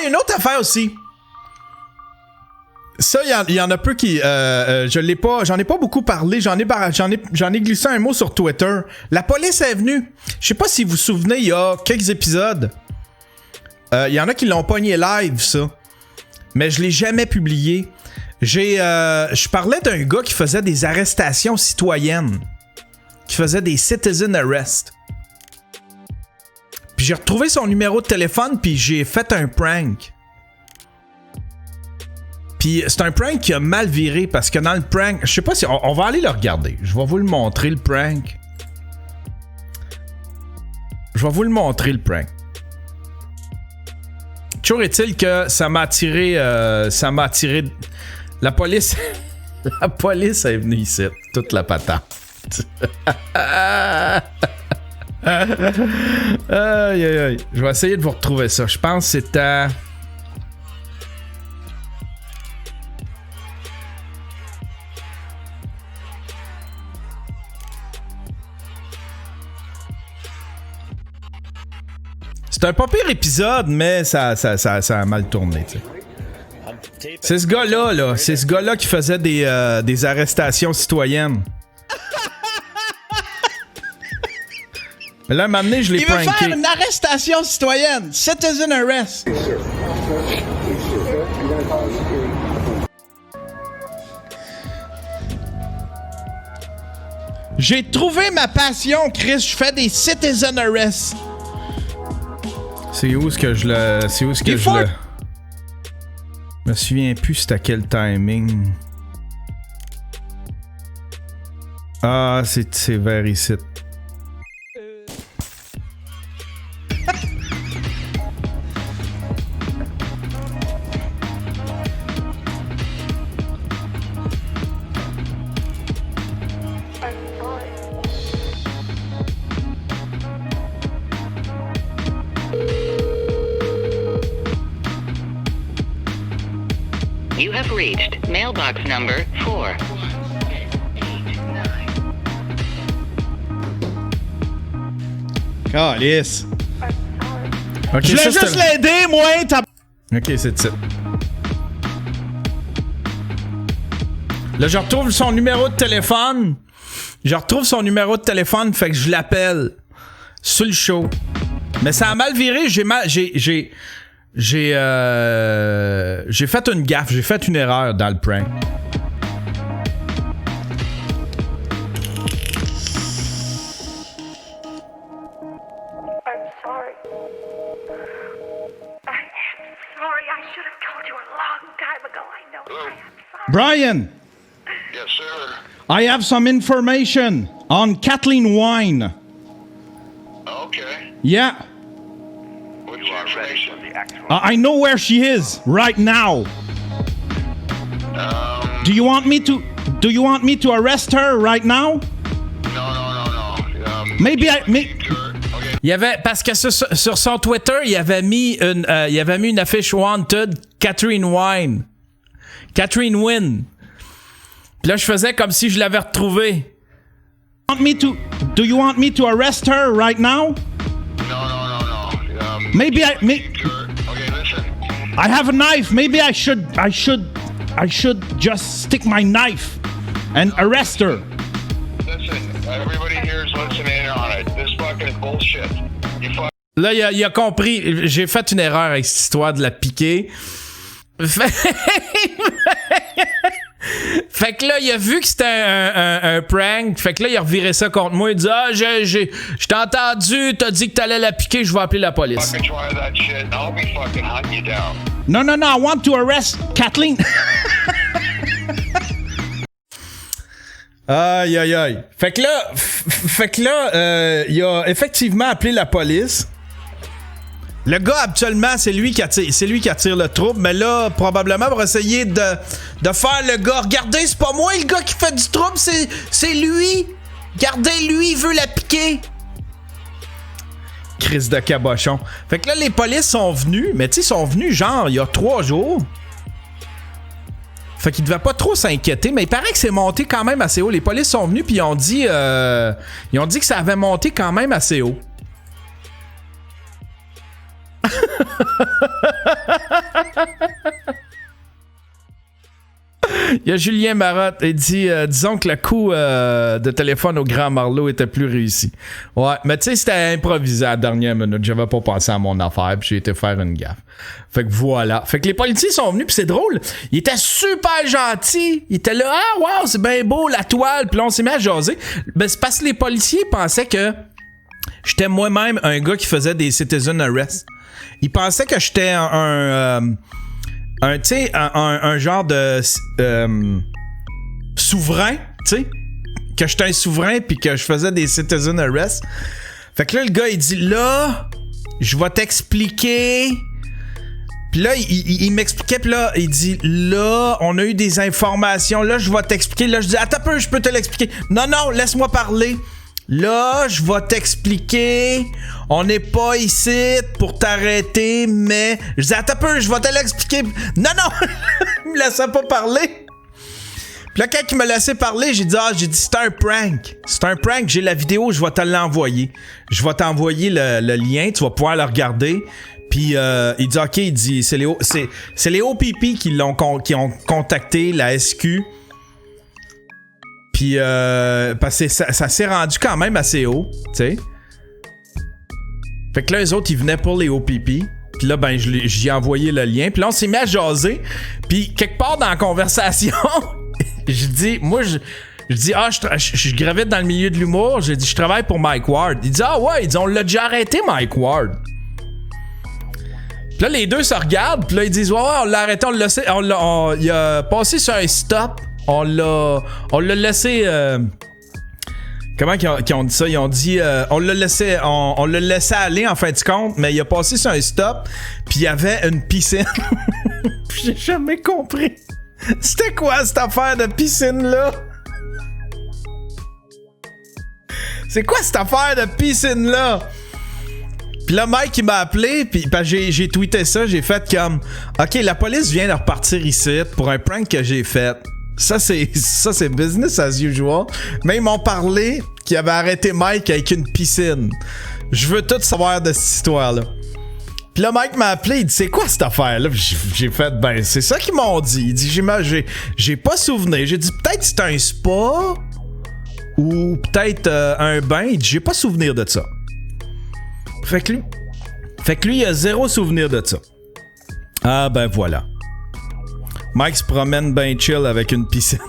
une autre affaire aussi. Ça, il y en a peu qui... j'en ai pas beaucoup parlé. J'en ai glissé un mot sur Twitter. La police est venue. Je sais pas si vous vous souvenez, il y a quelques épisodes. Il y en a qui l'ont pogné live, ça. Mais je l'ai jamais publié. Je parlais d'un gars qui faisait des arrestations citoyennes. Qui faisait des citizen arrests. Puis j'ai retrouvé son numéro de téléphone, puis j'ai fait un prank. Puis c'est un prank qui a mal viré, parce que dans le prank... Je sais pas si... On va aller le regarder. Je vais vous le montrer, le prank. Toujours est-il que ça m'a attiré... La police... La police est venue ici. Toute la patate. Aïe, aïe, aïe. Je vais essayer de vous retrouver ça. Je pense que c'est à... C'est un pas pire épisode, mais ça a mal tourné, tu sais. C'est ce gars-là, là. C'est ce gars-là qui faisait des arrestations citoyennes. Mais là, à un moment donné, je l'ai pranké. Il veut faire une arrestation citoyenne. Citizen arrest. J'ai trouvé ma passion, Chris. Je fais des citizen arrests. C'est où est-ce que je le... C'est où est-ce que je le... Je me souviens plus c'était à quel timing. Ah, c'est vers ici. You have reached mailbox number 4. Calice. Ok, je voulais juste l'aider, moi, Ok, c'est ça. Là, je retrouve son numéro de téléphone. Fait que je l'appelle sur le show. Mais ça a mal viré. J'ai fait une gaffe. J'ai fait une erreur dans le prank. Brian. Yes, sir. I have some information on Kathleen Wine. Okay. Yeah. What's your information? I know where she is right now. Do you want me to arrest her right now? No. Maybe Okay. Il y avait, parce que sur son Twitter, il avait mis une affiche Wanted Catherine Wine. Catherine Wynn. Puis là, je faisais comme si je l'avais retrouvée. Do you want me to arrest her right now? No. Maybe Okay, listen. I have a knife. Maybe I should just stick my knife and arrest her. Listen, everybody here is listening on it. This fucking bullshit. Là, il a compris. J'ai fait une erreur avec cette histoire de la piquer. Fait que là, il a vu que c'était un prank. Fait que là, il a reviré ça contre moi. Il dit: ah, je t'ai entendu, t'as dit que t'allais la piquer, je vais appeler la police. Fucking try that shit. I'll be fucking hunting you down. No, I want to arrest Kathleen. Aïe. Fait que là, il a effectivement appelé la police. Le gars, habituellement, c'est lui qui attire le trouble, mais là, probablement pour essayer de faire le gars. Regardez, c'est pas moi le gars qui fait du trouble, c'est lui. Regardez, lui, il veut la piquer. Crise de cabochon. Fait que là, les polices sont venus, mais tu sais, ils sont venus genre il y a 3 jours. Fait qu'ils devaient pas trop s'inquiéter, mais il paraît que c'est monté quand même assez haut. Les polices sont venus puis ils ont dit que ça avait monté quand même assez haut. Il y a Julien Marotte, il dit disons que le coup de téléphone au Grand Marleau était plus réussi. Ouais, mais tu sais, c'était improvisé à la dernière minute. J'avais pas pensé à mon affaire, puis j'ai été faire une gaffe. Fait que voilà. Fait que les policiers sont venus, puis c'est drôle. Ils étaient super gentils. Ils étaient là, ah, wow, c'est bien beau, la toile. Puis là, on s'est mis à jaser. Ben, c'est parce que les policiers pensaient que j'étais moi-même un gars qui faisait des citizen arrests. Ils pensaient que j'étais un genre de souverain, tu sais, que j'étais un souverain puis que je faisais des citizen arrests. Fait que là, le gars, il dit, là, je vais t'expliquer. Puis là, il m'expliquait, puis là, il dit, là, on a eu des informations, là, je vais t'expliquer. Là, je dis, attends un peu, je peux te l'expliquer. Non, laisse-moi parler. Là, je vais t'expliquer. On n'est pas ici pour t'arrêter, mais... Je dis, attends un peu, je vais te l'expliquer. Non! Il me laissait pas parler. Puis là, quand il me laissait parler, j'ai dit, c'est un prank. C'est un prank, j'ai la vidéo, je vais te l'envoyer. Je vais t'envoyer le lien, tu vas pouvoir le regarder. Puis il dit, OK, il dit, c'est les OPP qui ont contacté la SQ. Puis, parce que ça s'est rendu quand même assez haut, tu sais. Fait que là, les autres, ils venaient pour les OPP. Puis là, ben, j'y ai envoyé le lien. Puis là, on s'est mis à jaser. Puis, quelque part dans la conversation, je dis, je gravite dans le milieu de l'humour. J'ai dit, je travaille pour Mike Ward. Il dit, ah ouais, il dit, on l'a déjà arrêté, Mike Ward. Puis là, les deux se regardent. Puis là, ils disent, ouais, on l'a arrêté, il a passé sur un stop. On l'a laissé. Comment qu'ils ont dit ça? Ils ont dit on l'a laissé aller en fin de compte, mais il a passé sur un stop, puis il y avait une piscine. Puis j'ai jamais compris. C'était quoi cette affaire de piscine là? C'est quoi cette affaire de piscine là? Puis là, Mike, il m'a appelé, puis j'ai tweeté ça, j'ai fait comme OK, la police vient de repartir ici pour un prank que j'ai fait. Ça, c'est business as usual. Mais ils m'ont parlé qu'ils avaient arrêté Mike avec une piscine. Je veux tout savoir de cette histoire-là. Puis là, Mike m'a appelé, il dit, c'est quoi cette affaire-là? J'ai fait, ben, c'est ça qu'ils m'ont dit. Il dit, j'ai pas souvenir. J'ai dit, peut-être c'est un spa ou peut-être un bain. Il dit, j'ai pas souvenir de ça. Fait que lui, il a zéro souvenir de ça. Ah, ben voilà. Mike se promène ben chill avec une piscine.